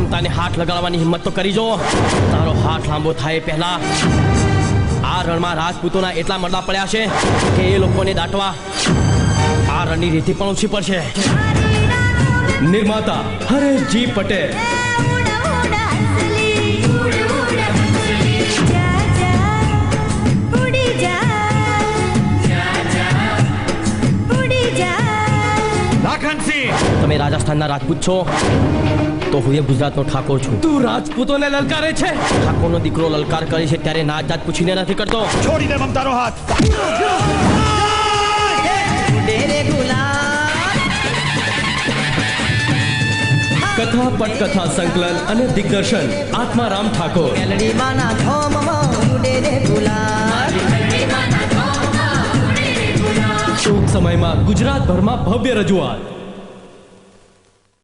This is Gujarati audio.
મમતાને હાથ લગાડવાની હિંમત તો કરી જો. તારો હાથ લાંબો થાય પહેલા આ રણમાં રાજપૂતોના એટલા મરડા પડ્યા છે કે એ લોકોને દાટવા આ રણની રીતિ પણ ઓછી પડશે. નિર્માતા હરેશજી પટેલ. તમે રાજસ્થાનના રાજપૂત છો તો હું એ ગુજરાતનો ઠાકોર છું. તું રાજપૂતોને લલકારે છે? ઠાકોરનો દીકરો લલકાર કરે છે ત્યારે નાત જાત પૂછીને નથી કરતો. છોડી દે મમતાનો હાથ. કથા પટકથા સંકલન અને દિગ્દર્શન આત્મારામ ઠાકોર. ટૂંક સમયમાં ગુજરાતભરમાં ભવ્ય રજૂઆત.